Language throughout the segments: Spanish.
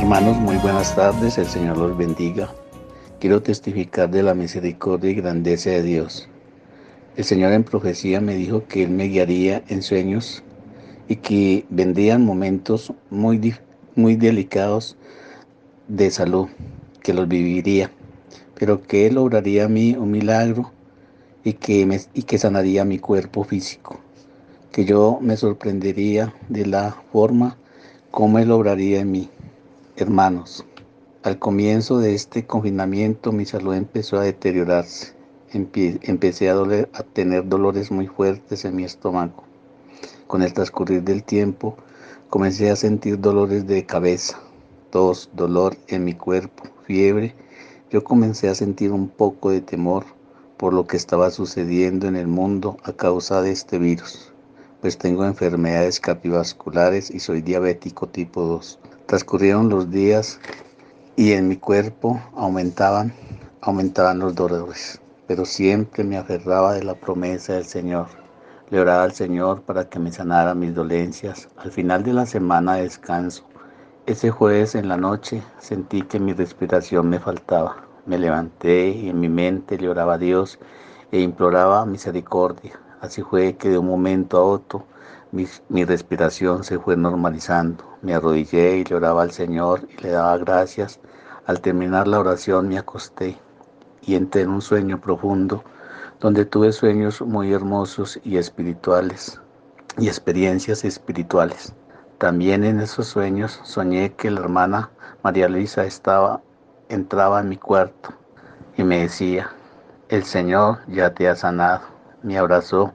Hermanos, muy buenas tardes, el Señor los bendiga. Quiero testificar de la misericordia y grandeza de Dios. El Señor en profecía me dijo que Él me guiaría en sueños y que vendrían momentos muy delicados de salud, que los viviría, pero que Él obraría a mí un milagro y que sanaría mi cuerpo físico, que yo me sorprendería de la forma como Él obraría en mí. Hermanos, al comienzo de este confinamiento mi salud empezó a deteriorarse. Empecé a tener dolores muy fuertes en mi estómago. Con el transcurrir del tiempo comencé a sentir dolores de cabeza, tos, dolor en mi cuerpo, fiebre. Yo comencé a sentir un poco de temor por lo que estaba sucediendo en el mundo a causa de este virus, pues tengo enfermedades cardiovasculares y soy diabético tipo 2. Transcurrieron los días y en mi cuerpo aumentaban los dolores, pero siempre me aferraba de la promesa del Señor. Le oraba al Señor para que me sanara mis dolencias. Al final de la semana de descanso, ese jueves en la noche, sentí que mi respiración me faltaba. Me levanté y en mi mente le oraba a Dios e imploraba misericordia. Así fue que de un momento a otro mi respiración se fue normalizando. Me arrodillé y le oraba al Señor y le daba gracias. Al terminar la oración me acosté y entré en un sueño profundo donde tuve sueños muy hermosos y espirituales y experiencias espirituales. También en esos sueños soñé que la hermana María Luisa entraba en mi cuarto y me decía: el Señor ya te ha sanado. Me abrazó,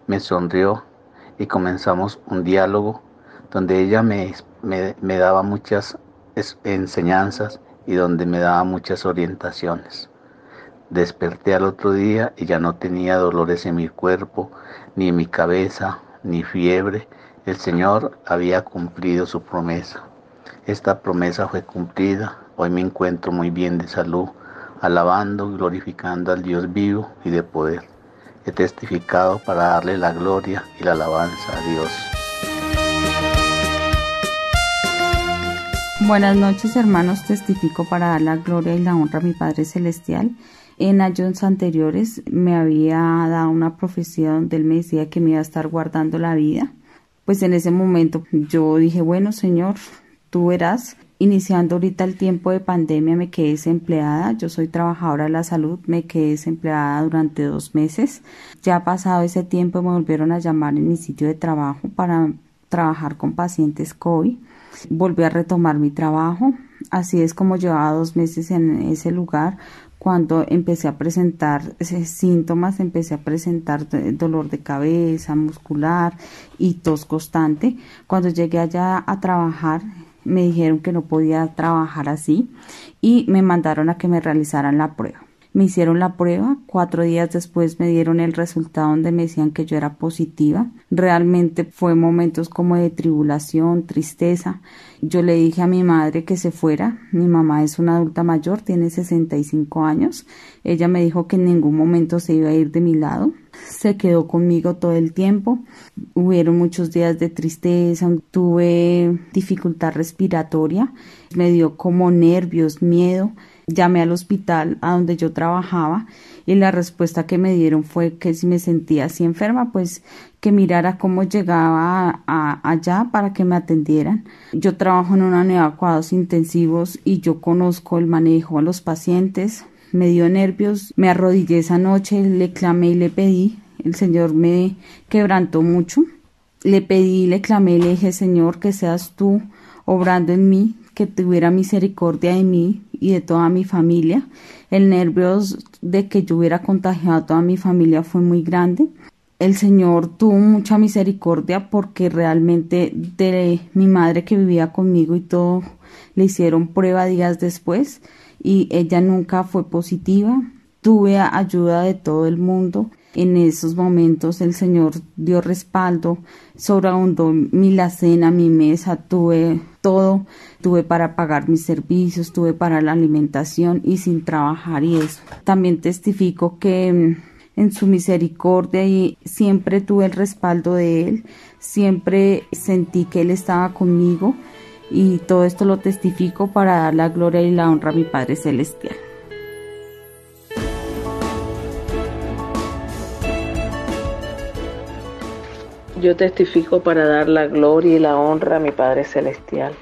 me sonrió y comenzamos un diálogo donde ella me daba muchas enseñanzas y donde me daba muchas orientaciones. Desperté al otro día y ya no tenía dolores en mi cuerpo, ni en mi cabeza, ni fiebre. El Señor había cumplido su promesa. Esta promesa fue cumplida. Hoy me encuentro muy bien de salud, alabando y glorificando al Dios vivo y de poder. He testificado para darle la gloria y la alabanza a Dios. Buenas noches, hermanos. Testifico para dar la gloria y la honra a mi Padre Celestial. En años anteriores me había dado una profecía donde Él me decía que me iba a estar guardando la vida. Pues en ese momento yo dije: bueno, Señor, tú verás. Iniciando ahorita el tiempo de pandemia me quedé desempleada. Yo soy trabajadora de la salud, me quedé desempleada durante 2 meses. Ya pasado ese tiempo me volvieron a llamar en mi sitio de trabajo para trabajar con pacientes COVID. Volví a retomar mi trabajo. Así es como llevaba 2 meses en ese lugar cuando empecé a presentar síntomas. Empecé a presentar dolor de cabeza, muscular y tos constante. Cuando llegué allá a trabajar, me dijeron que no podía trabajar así y me mandaron a que me realizaran la prueba. Me hicieron la prueba, 4 días después me dieron el resultado donde me decían que yo era positiva. Realmente fue momentos como de tribulación, tristeza. Yo le dije a mi madre que se fuera. Mi mamá es una adulta mayor, tiene 65 años. Ella me dijo que en ningún momento se iba a ir de mi lado. Se quedó conmigo todo el tiempo. Hubieron muchos días de tristeza, tuve dificultad respiratoria, me dio como nervios, miedo. Llamé al hospital a donde yo trabajaba y la respuesta que me dieron fue que si me sentía así enferma, pues que mirara cómo llegaba allá para que me atendieran. Yo trabajo en una unidad de cuidados intensivos y yo conozco el manejo a los pacientes. Me dio nervios, me arrodillé esa noche, le clamé y le pedí. El Señor me quebrantó mucho. Le pedí, le clamé y le dije: Señor, que seas tú obrando en mí, que tuviera misericordia de mí y de toda mi familia. El nervios de que yo hubiera contagiado a toda mi familia fue muy grande. El Señor tuvo mucha misericordia porque realmente de mi madre que vivía conmigo y todo, le hicieron prueba días después y ella nunca fue positiva. Tuve ayuda de todo el mundo. En esos momentos el Señor dio respaldo, sobreabundó mi alacena, mi mesa, tuve todo, tuve para pagar mis servicios, tuve para la alimentación y sin trabajar y eso. También testifico que en su misericordia y siempre tuve el respaldo de Él, siempre sentí que Él estaba conmigo y todo esto lo testifico para dar la gloria y la honra a mi Padre Celestial. Yo testifico para dar la gloria y la honra a mi Padre Celestial.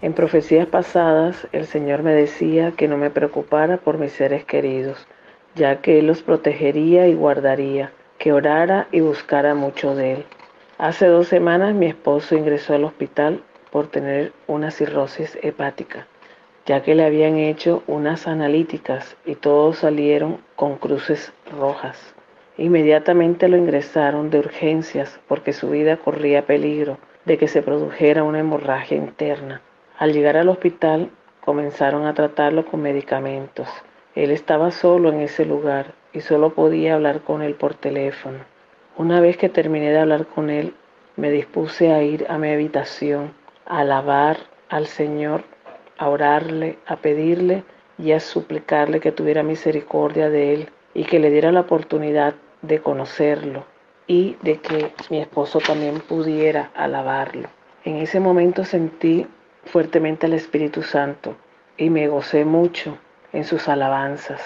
En profecías pasadas, el Señor me decía que no me preocupara por mis seres queridos, ya que Él los protegería y guardaría, que orara y buscara mucho de Él. Hace 2 semanas mi esposo ingresó al hospital por tener una cirrosis hepática, ya que le habían hecho unas analíticas y todos salieron con cruces rojas. Inmediatamente lo ingresaron de urgencias porque su vida corría peligro de que se produjera una hemorragia interna. Al llegar al hospital comenzaron a tratarlo con medicamentos. Él estaba solo en ese lugar y solo podía hablar con él por teléfono. Una vez que terminé de hablar con él, me dispuse a ir a mi habitación, a alabar al Señor, a orarle, a pedirle y a suplicarle que tuviera misericordia de él y que le diera la oportunidad de conocerlo y de que mi esposo también pudiera alabarlo. En ese momento sentí fuertemente al Espíritu Santo y me gocé mucho en sus alabanzas.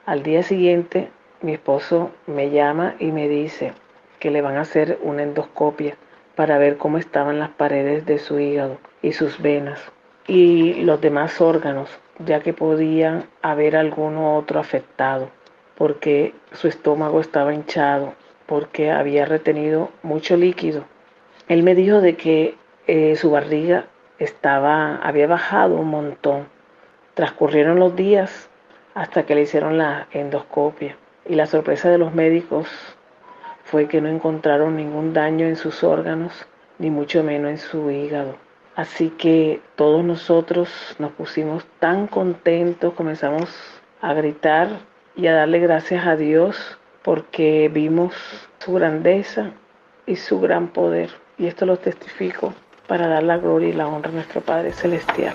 Al día siguiente, mi esposo me llama y me dice que le van a hacer una endoscopia para ver cómo estaban las paredes de su hígado y sus venas y los demás órganos, ya que podían haber alguno otro afectado, porque su estómago estaba hinchado, porque había retenido mucho líquido. Él me dijo de que su barriga había bajado un montón. Transcurrieron los días hasta que le hicieron la endoscopia y la sorpresa de los médicos fue que no encontraron ningún daño en sus órganos, ni mucho menos en su hígado. Así que todos nosotros nos pusimos tan contentos, comenzamos a gritar y a darle gracias a Dios porque vimos su grandeza y su gran poder. Y esto lo testifico para dar la gloria y la honra a nuestro Padre Celestial.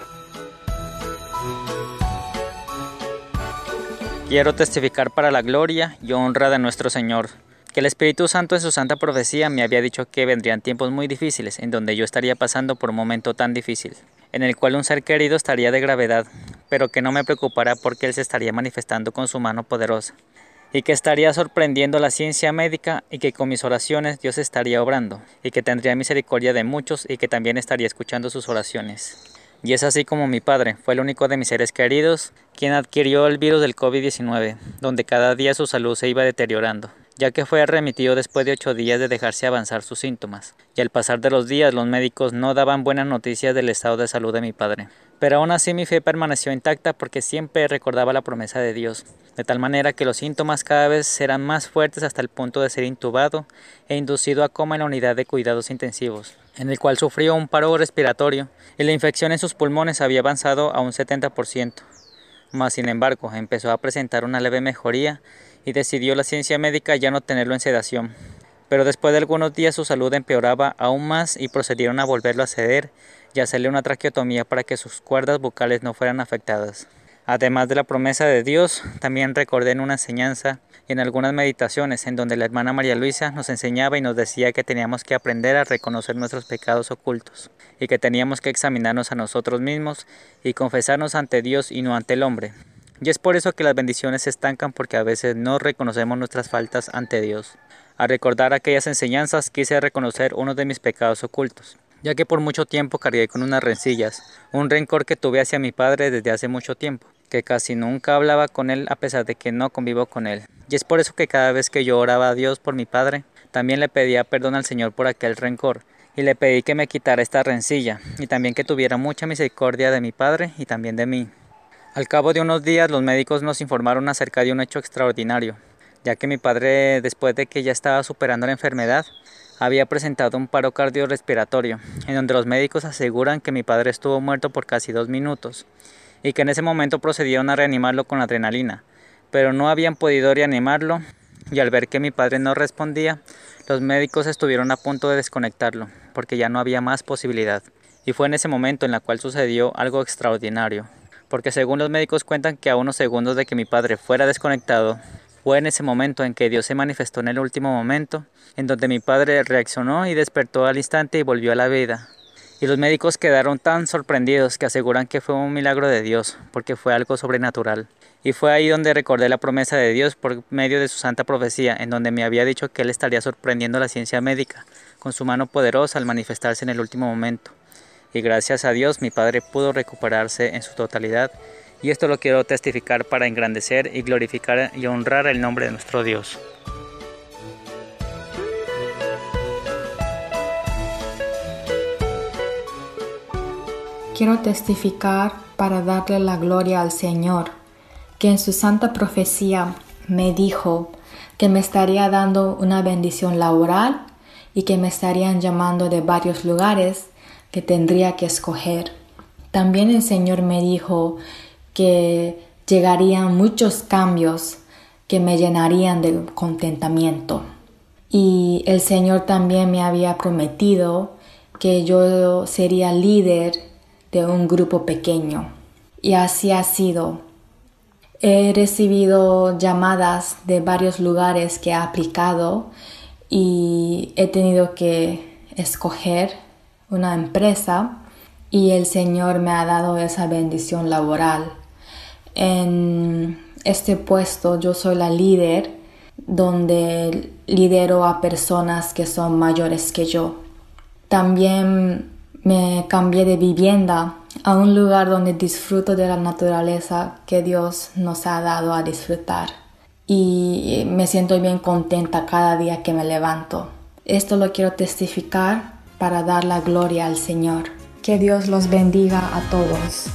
Quiero testificar para la gloria y honra de nuestro Señor, que el Espíritu Santo en su santa profecía me había dicho que vendrían tiempos muy difíciles, en donde yo estaría pasando por un momento tan difícil, en el cual un ser querido estaría de gravedad, pero que no me preocupara porque Él se estaría manifestando con su mano poderosa, y que estaría sorprendiendo la ciencia médica y que con mis oraciones Dios estaría obrando, y que tendría misericordia de muchos y que también estaría escuchando sus oraciones. Y es así como mi padre fue el único de mis seres queridos quien adquirió el virus del COVID-19, donde cada día su salud se iba deteriorando, ya que fue remitido después de 8 días de dejarse avanzar sus síntomas. Y al pasar de los días los médicos no daban buenas noticias del estado de salud de mi padre. Pero aún así mi fe permaneció intacta porque siempre recordaba la promesa de Dios, de tal manera que los síntomas cada vez eran más fuertes hasta el punto de ser intubado e inducido a coma en la unidad de cuidados intensivos, en el cual sufrió un paro respiratorio y la infección en sus pulmones había avanzado a un 70%. Mas sin embargo empezó a presentar una leve mejoría y decidió la ciencia médica ya no tenerlo en sedación. Pero después de algunos días su salud empeoraba aún más y procedieron a volverlo a ceder y hacerle una traqueotomía para que sus cuerdas vocales no fueran afectadas. Además de la promesa de Dios, también recordé en una enseñanza y en algunas meditaciones en donde la hermana María Luisa nos enseñaba y nos decía que teníamos que aprender a reconocer nuestros pecados ocultos y que teníamos que examinarnos a nosotros mismos y confesarnos ante Dios y no ante el hombre. Y es por eso que las bendiciones se estancan porque a veces no reconocemos nuestras faltas ante Dios. Al recordar aquellas enseñanzas quise reconocer uno de mis pecados ocultos, ya que por mucho tiempo cargué con unas rencillas, un rencor que tuve hacia mi padre desde hace mucho tiempo, que casi nunca hablaba con él a pesar de que no convivo con él. Y es por eso que cada vez que yo oraba a Dios por mi padre, también le pedía perdón al Señor por aquel rencor, y le pedí que me quitara esta rencilla, y también que tuviera mucha misericordia de mi padre y también de mí. Al cabo de unos días los médicos nos informaron acerca de un hecho extraordinario, ya que mi padre, después de que ya estaba superando la enfermedad, había presentado un paro cardiorrespiratorio, en donde los médicos aseguran que mi padre estuvo muerto por casi 2 minutos, y que en ese momento procedieron a reanimarlo con adrenalina, pero no habían podido reanimarlo, y al ver que mi padre no respondía, los médicos estuvieron a punto de desconectarlo, porque ya no había más posibilidad. Y fue en ese momento en el cual sucedió algo extraordinario, porque según los médicos cuentan que a unos segundos de que mi padre fuera desconectado, fue en ese momento en que Dios se manifestó en el último momento, en donde mi padre reaccionó y despertó al instante y volvió a la vida. Y los médicos quedaron tan sorprendidos que aseguran que fue un milagro de Dios, porque fue algo sobrenatural. Y fue ahí donde recordé la promesa de Dios por medio de su santa profecía, en donde me había dicho que Él estaría sorprendiendo la ciencia médica con su mano poderosa al manifestarse en el último momento. Y gracias a Dios mi padre pudo recuperarse en su totalidad, y esto lo quiero testificar para engrandecer y glorificar y honrar el nombre de nuestro Dios. Quiero testificar para darle la gloria al Señor, que en su santa profecía me dijo que me estaría dando una bendición laboral y que me estarían llamando de varios lugares que tendría que escoger. También el Señor me dijo que llegarían muchos cambios que me llenarían de contentamiento. Y el Señor también me había prometido que yo sería líder de un grupo pequeño. Y así ha sido. He recibido llamadas de varios lugares que he aplicado y he tenido que escoger una empresa y el Señor me ha dado esa bendición laboral. En este puesto yo soy la líder, donde lidero a personas que son mayores que yo. También me cambié de vivienda a un lugar donde disfruto de la naturaleza que Dios nos ha dado a disfrutar. Y me siento bien contenta cada día que me levanto. Esto lo quiero testificar para dar la gloria al Señor. Que Dios los bendiga a todos.